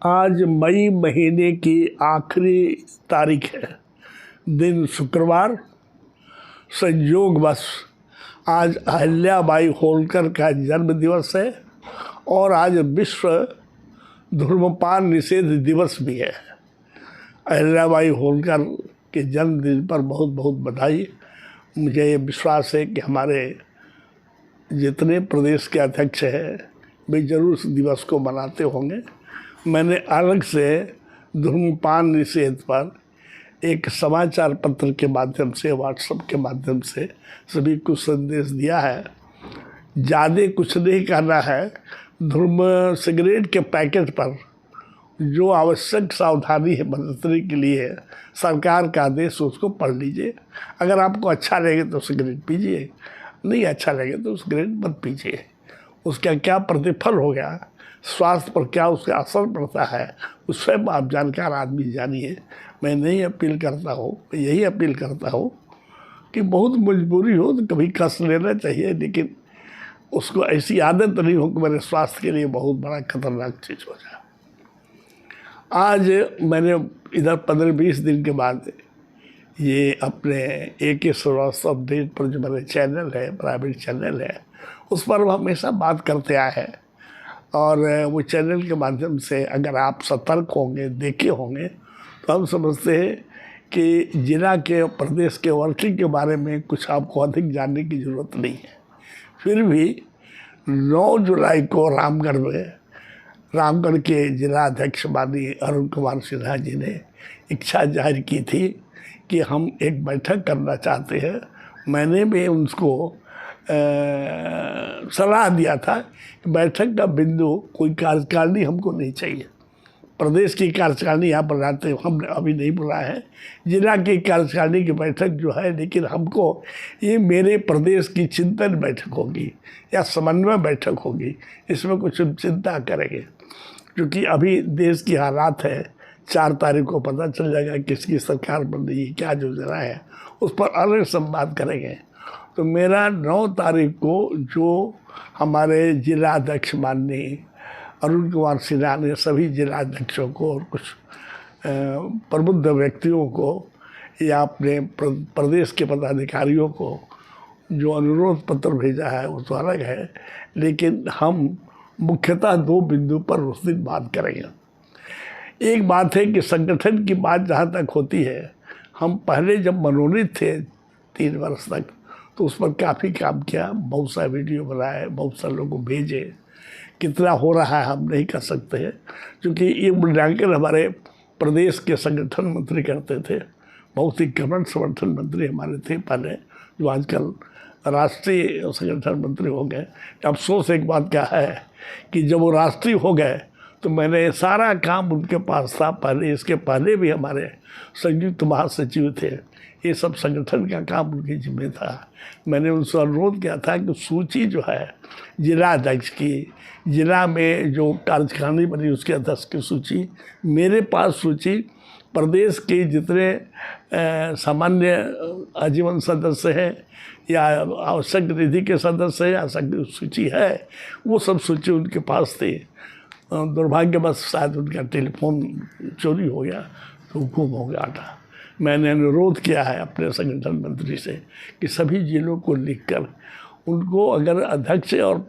आज मई महीने की आखिरी तारीख है, दिन शुक्रवार। संयोगवश आज अहिल्याबाई होलकर का जन्म दिवस है और आज विश्व धूम्रपान निषेध दिवस भी है। अहिल्याबाई होलकर के जन्मदिन पर बहुत बहुत बधाई। मुझे ये विश्वास है कि हमारे जितने प्रदेश के अध्यक्ष हैं वे जरूर इस दिवस को मनाते होंगे। मैंने अलग से धूम्रपान निषेध पर एक समाचार पत्र के माध्यम से, व्हाट्सएप के माध्यम से सभी को संदेश दिया है। ज़्यादा कुछ नहीं करना है। सिगरेट के पैकेट पर जो आवश्यक सावधानी है बरतने के लिए सरकार का आदेश, उसको पढ़ लीजिए। अगर आपको अच्छा लगे तो सिगरेट पीजिए, नहीं अच्छा लगे तो सिगरेट मत पीजिए। उसका क्या प्रतिफल हो गया, स्वास्थ्य पर क्या उसका असर पड़ता है, उस स्वयं आप जानकार आदमी जानिए। मैं नहीं अपील करता हूँ, मैं यही अपील करता हूँ कि बहुत मजबूरी हो तो कभी कष्ट लेना चाहिए, लेकिन उसको ऐसी आदत नहीं हो कि मेरे स्वास्थ्य के लिए बहुत बड़ा खतरनाक चीज़ हो जाए। आज मैंने इधर 15-20 दिन के बाद ये अपने AK श्रीवास्तव अपडेट पर जो मेरे चैनल है, प्राइवेट चैनल है, उस पर हमेशा बात करते आए हैं। और वो चैनल के माध्यम से अगर आप सतर्क होंगे, देखे होंगे, तो हम समझते हैं कि जिला के, प्रदेश के वर्किंग के बारे में कुछ आपको अधिक जानने की ज़रूरत नहीं है। फिर भी 9 जुलाई को रामगढ़ के जिला अध्यक्ष माननीय अरुण कुमार सिन्हा जी ने इच्छा जाहिर की थी कि हम एक बैठक करना चाहते हैं। मैंने भी उनको सलाह दिया था कि बैठक का बिंदु कोई कार्यकारिणी हमको नहीं चाहिए। प्रदेश की कार्यकारिणी यहाँ पर रहते हमने अभी नहीं बुलाया है, जिला की कार्यकारिणी की बैठक जो है, लेकिन हमको ये मेरे प्रदेश की चिंतन बैठक होगी या समन्वय बैठक होगी, इसमें कुछ चिंता करेंगे। क्योंकि अभी देश की हालात है, 4 तारीख को पता चल जाएगा किसकी सरकार बन रही है, क्या योजना है, उस पर अलग संवाद करेंगे। तो मेरा 9 तारीख को जो हमारे जिला अध्यक्ष माननीय अरुण कुमार सिन्हा ने सभी जिला अध्यक्षों को और कुछ प्रबुद्ध व्यक्तियों को या अपने प्रदेश के पदाधिकारियों को जो अनुरोध पत्र भेजा है वो तो अलग है, लेकिन हम मुख्यतः 2 बिंदु पर उस दिन बात करेंगे। एक बात है कि संगठन की बात जहाँ तक होती है, हम पहले जब मनोनीत थे 3 वर्ष तक, तो उस पर काफ़ी काम किया, बहुत सा वीडियो बनाए, बहुत सारे लोगों को भेजे। कितना हो रहा है हम नहीं कर सकते हैं, क्योंकि ये मूल्यांकन हमारे प्रदेश के संगठन मंत्री करते थे। बहुत ही गवर्नमेंट संगठन मंत्री हमारे थे पहले, जो आजकल राष्ट्रीय संगठन मंत्री हो गए। अफसोस एक बात क्या है कि जब वो राष्ट्रीय हो गए तो मैंने सारा काम उनके पास था। पहले, इसके पहले भी हमारे संयुक्त महासचिव थे, ये सब संगठन का काम उनके जिम्मे था। मैंने उनसे अनुरोध किया था कि सूची जो है जिला अध्यक्ष की, जिला में जो कार्यकारिणी बनी उसके अध्यक्ष की सूची, मेरे पास सूची प्रदेश के जितने सामान्य आजीवन सदस्य हैं या आवश्यक निधि के सदस्य हैं या सूची है, वो सब सूची उनके पास थी। दुर्भाग्यवश शायद उनका टेलीफोन चोरी हो गया तो गुम हो गया था। मैंने अनुरोध किया है अपने संगठन मंत्री से कि सभी जिलों को लिखकर उनको, अगर अध्यक्ष और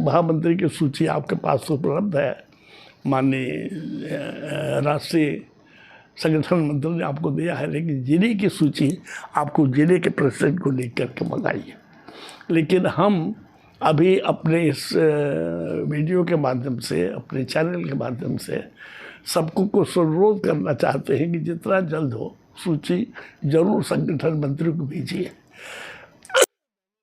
महामंत्री की सूची आपके पास उपलब्ध है, माननीय राष्ट्रीय संगठन मंत्री ने आपको दिया है, लेकिन जिले की सूची आपको जिले के प्रेसिडेंट को लिख करके मंगाइए। लेकिन हम अभी अपने इस वीडियो के माध्यम से, अपने चैनल के माध्यम से सबको कुछ अनुरोध करना चाहते हैं कि जितना जल्द हो सूची जरूर संगठन मंत्री को भेजिए।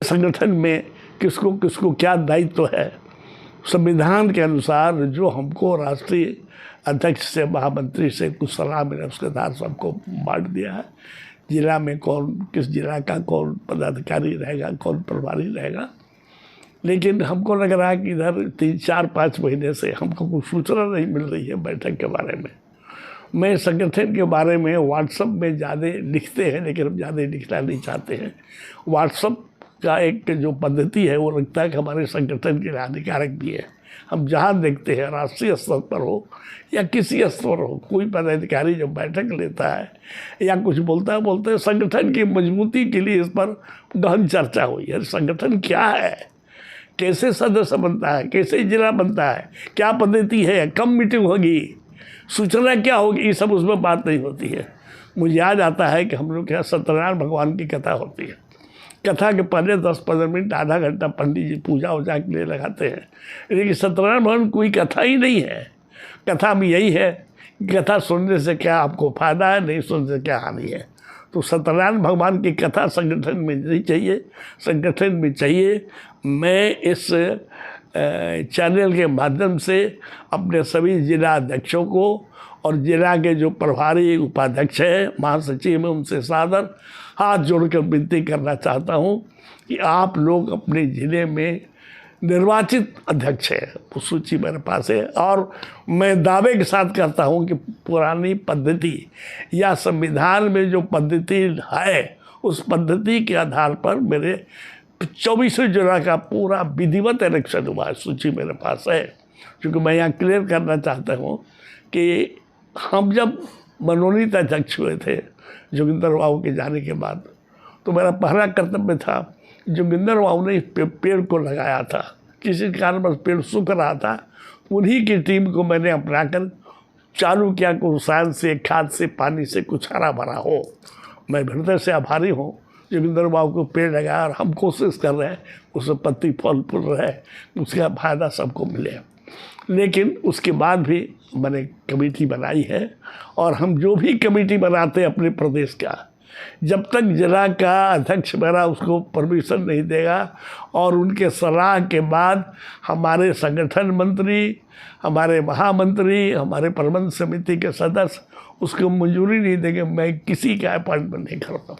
संगठन में किसको किसको क्या दायित्व है, संविधान के अनुसार जो हमको राष्ट्रीय अध्यक्ष से, महामंत्री से कुछ सलाह मिला, उसके आधार सबको बांट दिया है। जिला में कौन, किस जिला का कौन पदाधिकारी रहेगा, कौन प्रभारी रहेगा। लेकिन हमको लग रहा है कि इधर 3-4-5 महीने से हमको कुछ सूचना नहीं मिल रही है बैठक के बारे में। मैं संगठन के बारे में व्हाट्सएप में ज़्यादा लिखते हैं, लेकिन हम ज़्यादा लिखना नहीं चाहते हैं। व्हाट्सएप का एक जो पद्धति है वो लगता है कि हमारे संगठन के लिए हानिकारक भी है। हम जहाँ देखते हैं राष्ट्रीय स्तर पर हो या किसी स्तर पर हो, कोई पदाधिकारी जो बैठक लेता है या कुछ बोलते हैं संगठन की मजबूती के लिए इस पर गहन चर्चा हुई है। संगठन क्या है, कैसे सदस्य बनता है, कैसे जिला बनता है, क्या पद्धति है, कब मीटिंग होगी, सूचना क्या होगी, ये सब उसमें बात नहीं होती है। मुझे याद आता है कि हम लोग के यहाँ सत्यनारायण भगवान की कथा होती है। कथा के पहले 10-15 मिनट आधा घंटा पंडित जी पूजा वूजा के लिए लगाते हैं, लेकिन सत्यनारायण भगवान कोई कथा ही नहीं है। कथा में यही है कि कथा सुनने से क्या आपको फायदा है, नहीं सुनने से क्या हानि है। तो सत्यनारायण भगवान की कथा संगठन में नहीं चाहिए, संगठन में चाहिए। मैं इस चैनल के माध्यम से अपने सभी जिला अध्यक्षों को और जिला के जो प्रभारी उपाध्यक्ष हैं, महासचिव में, उनसे सादर हाथ जोड़कर विनती करना चाहता हूं कि आप लोग अपने ज़िले में निर्वाचित अध्यक्ष हैं, वो सूची मेरे पास है। और मैं दावे के साथ कहता हूं कि पुरानी पद्धति या संविधान में जो पद्धति है, उस पद्धति के आधार पर मेरे 24 जिला का पूरा विधिवत इलेक्शन हुआ है, सूची मेरे पास है। क्योंकि मैं यहाँ क्लियर करना चाहता हूँ कि हम जब मनोनीत अध्यक्ष हुए थे जोगिंदर बाबू के जाने के बाद, तो मेरा पहला कर्तव्य था, जोगिंदर बाबू ने पेड़ को लगाया था, किसी कारण बस पेड़ सूख रहा था, उन्हीं की टीम को मैंने अपनाकर चालू किया कि रसायन से, खाद से, पानी से कुछ हरा भरा हो। मैं हृदय से आभारी हूँ जोगिंदर बाबू को पेड़ लगाया और हम कोशिश कर रहे हैं उसमें पत्ती फल फूल रहे, उसका फायदा सबको मिले। लेकिन उसके बाद भी मैंने कमेटी बनाई है और हम जो भी कमेटी बनाते हैं अपने प्रदेश का, जब तक जिला का अध्यक्ष मेरा उसको परमिशन नहीं देगा और उनके सलाह के बाद हमारे संगठन मंत्री, हमारे महामंत्री, हमारे प्रबंध समिति के सदस्य उसको मंजूरी नहीं देंगे, मैं किसी का अपॉइंटमेंट नहीं करता।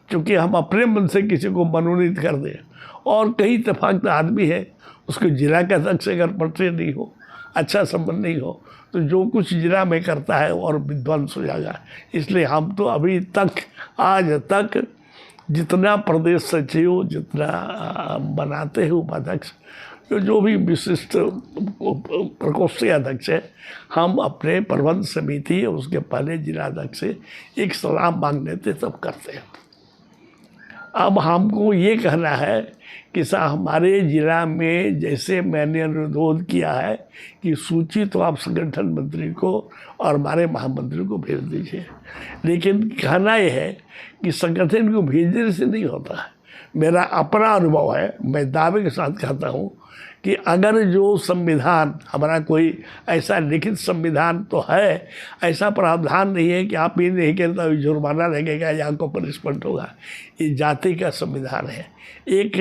क्योंकि हम अपने मन से किसी को मनोनीत कर दें और कई इत्तेफाक आदमी है, उसको जिला का अध्यक्ष अगर परिचय नहीं हो, अच्छा संबंध नहीं हो, तो जो कुछ जिला में करता है और विध्वंस हो जाएगा। इसलिए हम तो अभी तक, आज तक जितना प्रदेश सचिव जितना बनाते हैं उपाध्यक्ष, जो भी विशिष्ट प्रकोष्ठीय अध्यक्ष है, हम अपने प्रबंध समिति और उसके पहले जिला अध्यक्ष से एक सलाह मांग लेते तब करते हैं। अब हमको ये कहना है कि हमारे ज़िला में जैसे मैंने अनुरोध किया है कि सूची तो आप संगठन मंत्री को और हमारे महामंत्री को भेज दीजिए, लेकिन कहना यह है कि संगठन को भेजने से नहीं होता है। मेरा अपना अनुभव है, मैं दावे के साथ कहता हूँ कि अगर जो संविधान हमारा कोई ऐसा लिखित संविधान तो है, ऐसा प्रावधान नहीं है कि आप ये नहीं कहते तो जुर्माना लगेगा या आपको पनिशमेंट होगा। ये जाति का संविधान है। एक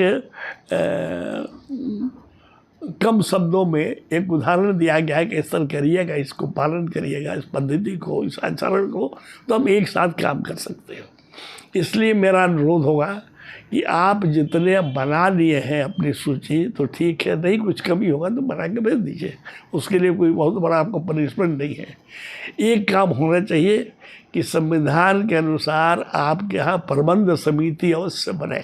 कम शब्दों में एक उदाहरण दिया गया है कि इस तरह करिएगा, इसको पालन करिएगा, इस पद्धति को, इस आचरण को, तो हम एक साथ काम कर सकते हैं। इसलिए मेरा अनुरोध होगा कि आप जितने बना लिए हैं अपनी सूची तो ठीक है, नहीं कुछ कमी होगा तो बना के भेज दीजिए, उसके लिए कोई बहुत बड़ा आपको पनिशमेंट नहीं है। एक काम होना चाहिए कि संविधान के अनुसार आपके यहाँ प्रबंध समिति अवश्य बने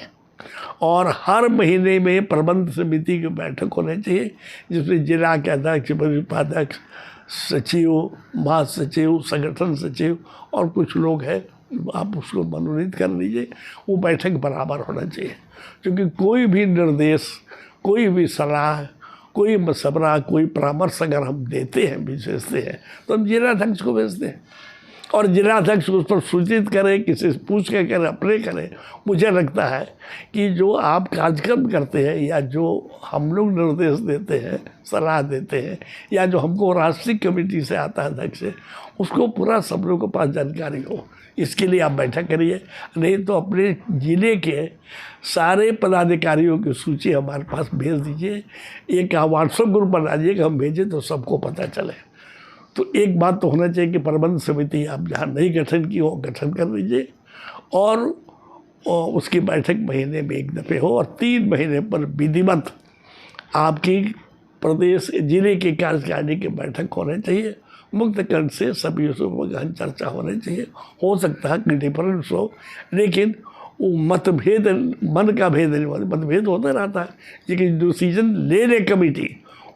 और हर महीने में प्रबंध समिति की बैठक होनी चाहिए, जिसमें जिला के अध्यक्ष, उपाध्यक्ष, सचिव, महासचिव, संगठन सचिव और कुछ लोग हैं, आप उसको मनोनीत कर लीजिए। वो बैठक बराबर होना चाहिए, क्योंकि कोई भी निर्देश, कोई भी सलाह, कोई मशवरा, कोई परामर्श अगर हम देते हैं, भेजते हैं, तो हम जिला अध्यक्ष को भेजते हैं और जिला अध्यक्ष उस पर सूचित करें, किसी से पूछ के करें, अपने करें। मुझे लगता है कि जो आप कार्यक्रम करते हैं या जो हम लोग निर्देश देते हैं, सलाह देते हैं, या जो हमको राष्ट्रीय कमेटी से आता है अध्यक्ष से, उसको पूरा सब लोगों के पास जानकारी हो। इसके लिए आप बैठक करिए, नहीं तो अपने ज़िले के सारे पदाधिकारियों की सूची हमारे पास भेज दीजिए। एक व्हाट्सएप ग्रुप बना दीजिए कि हम भेजें तो सबको पता चले। तो एक बात तो होना चाहिए कि प्रबंध समिति आप जहाँ नहीं गठन की हो, गठन कर लीजिए और उसकी बैठक महीने में एक दफ़े हो और 3 महीने पर विधिवत आपकी प्रदेश जिले की कार्यकारिणी की बैठक होनी चाहिए। मुक्त कंठ से सभी उसमें गहन चर्चा होनी चाहिए। हो सकता है कि डिफरेंस हो, लेकिन वो मतभेद, मन का भेद नहीं होता, मतभेद होता रहता है, लेकिन डिसीजन ले कमेटी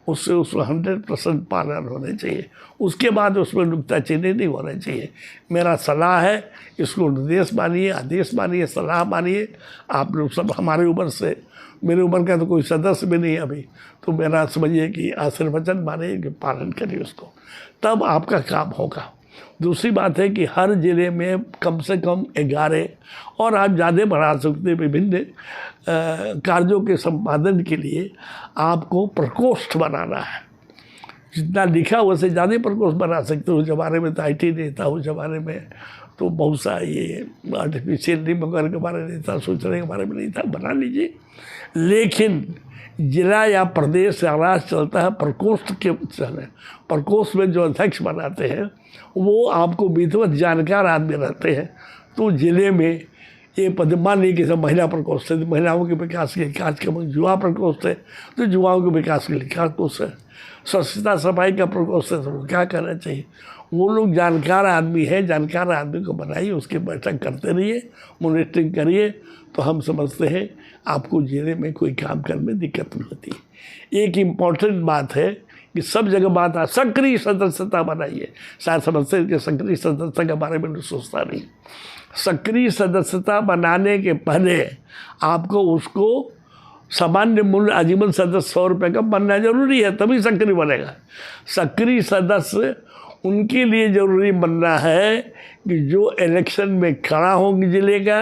उससे उसमें 100% पालन होने चाहिए। उसके बाद उसमें नुक्ताचीनी नहीं होना चाहिए। मेरा सलाह है, इसको निर्देश मानिए, आदेश मानिए, सलाह मानिए। आप लोग सब हमारी उम्र से, मेरी उम्र का तो कोई सदस्य भी नहीं है अभी, तो मेरा समझिए कि आशीर्वचन मानिए कि पालन करिए उसको, तब आपका काम होगा। दूसरी बात है कि हर ज़िले में कम से कम 11 और आप ज़्यादा बढ़ा सकते हैं विभिन्न कार्यों के संपादन के लिए आपको प्रकोष्ठ बनाना है। जितना लिखा उससे ज़्यादा प्रकोष्ठ बना सकते हो। उस ज़माने में तो IT नहीं था, उस ज़माने में तो बहुत सा ये आर्टिफिशियल वगैरह के बारे में नहीं था, सूचना के बारे में नहीं था, बना लीजिए। लेकिन जिला या प्रदेश या राज्य चलता है प्रकोष्ठ के चले। प्रकोष्ठ में जो अध्यक्ष बनाते हैं वो आपको विधिवत जानकार आदमी रहते हैं। तो जिले में ये पद, मान लीजिए कि सब महिला प्रकोष्ठ है, महिलाओं के विकास के लिए कार्यक्रम, युवा प्रकोष्ठ है तो युवाओं के विकास के लिए प्रकोष्ठ है, स्वच्छता सफाई का प्रकोष्ठ है तो क्या करना चाहिए। वो लोग जानकार आदमी है, जानकार आदमी को बनाइए, उसकी बैठक करते रहिए, मॉनिटरिंग करिए, तो हम समझते हैं आपको जिले में कोई काम करने में दिक्कत नहीं होती। एक इम्पॉर्टेंट बात है कि सब जगह बात है सक्रिय सदस्यता बनाइए। शायद समझते हैं कि सक्रिय सदस्यता के बारे में सोचता नहीं। सक्रिय सदस्यता बनाने के पहले आपको उसको सामान्य मूल्य आजीवन सदस्य 100 रुपये का बनना जरूरी है, तभी सक्रिय बनेगा। सक्रिय सदस्य उनके लिए ज़रूरी बनना है कि जो इलेक्शन में खड़ा होंगे जिले का,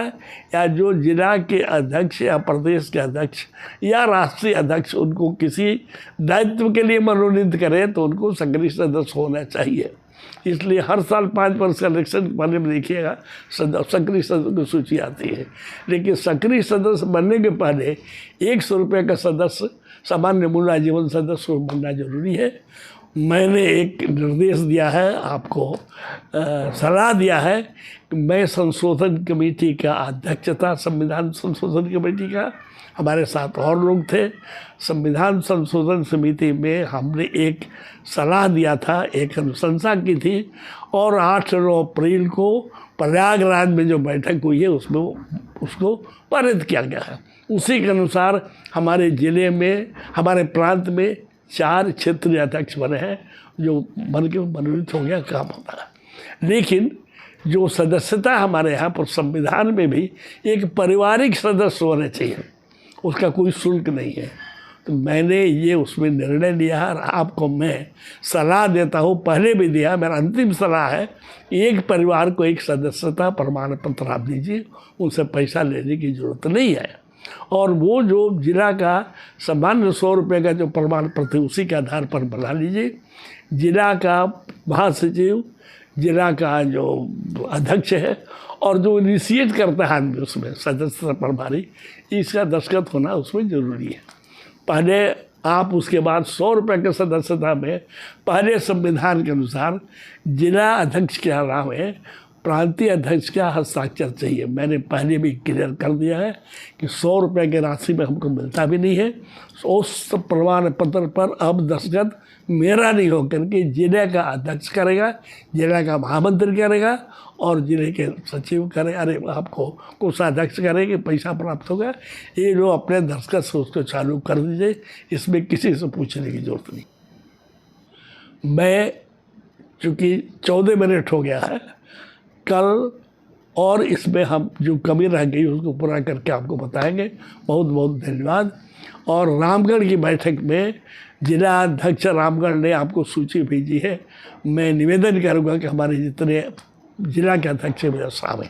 या जो जिला के अध्यक्ष या प्रदेश के अध्यक्ष या राष्ट्रीय अध्यक्ष उनको किसी दायित्व के लिए मनोनीत करें तो उनको सक्रिय सदस्य होना चाहिए। इसलिए हर साल 5 वर्ष का इलेक्शन बनने में देखिएगा सक्रिय सदस्य की सूची आती है। लेकिन सक्रिय सदस्य बनने के पहले 100 रुपये का सदस्य सामान्य मूल्य आजीवन सदस्य बनना जरूरी है। मैंने एक निर्देश दिया है आपको, सलाह दिया है कि मैं संशोधन कमेटी का अध्यक्षता, संविधान संशोधन कमेटी का, हमारे साथ और लोग थे। संविधान संशोधन समिति में हमने एक सलाह दिया था, एक अनुशंसा की थी और 8-9 अप्रैल को प्रयागराज में जो बैठक हुई है उसमें उसको पारित किया गया है। उसी के अनुसार हमारे ज़िले में, हमारे प्रांत में 4 क्षेत्रीय अध्यक्ष बने हैं जो बन के मनोनीत हो गया, काम होता है। लेकिन जो सदस्यता हमारे यहाँ पर संविधान में भी एक पारिवारिक सदस्य होने चाहिए, उसका कोई शुल्क नहीं है। तो मैंने ये उसमें निर्णय लिया और आपको मैं सलाह देता हूँ, पहले भी दिया, मेरा अंतिम सलाह है, एक परिवार को एक सदस्यता प्रमाण पत्र आप दीजिए, उनसे पैसा लेने की ज़रूरत नहीं है। और वो जो जिला का सामान्य 100 रुपये का जो प्रमाण पत्र उसी के आधार पर बना लीजिए। जिला का महासचिव, जिला का जो अध्यक्ष है और जो इनिशिएट करता है आदमी उसमें सदस्यता प्रभारी, इसका दस्तखत होना उसमें ज़रूरी है। पहले आप उसके बाद 100 रुपये के सदस्यता में पहले संविधान के अनुसार जिला अध्यक्ष के अलावा प्रांतीय अध्यक्ष का हस्ताक्षर चाहिए। मैंने पहले भी क्लियर कर दिया है कि 100 रुपये की राशि में हमको मिलता भी नहीं है। उस प्रमाण पत्र पर अब दस्तखत मेरा नहीं होकर के जिले का अध्यक्ष करेगा, जिले का महामंत्री करेगा और जिले के सचिव करें। अरे आपको कोषाध्यक्ष करेंगे, पैसा प्राप्त होगा। ये जो अपने दस्तखत से उसको चालू कर दीजिए, इसमें किसी से पूछने की जरूरत नहीं। मैं चूँकि 14 मिनट हो गया है, कल और इसमें हम जो कमी रह गई उसको पूरा करके आपको बताएंगे। बहुत बहुत धन्यवाद। और रामगढ़ की बैठक में जिला अध्यक्ष रामगढ़ ने आपको सूची भेजी है। मैं निवेदन करूँगा कि हमारे जितने जिला के अध्यक्ष मेरे सामने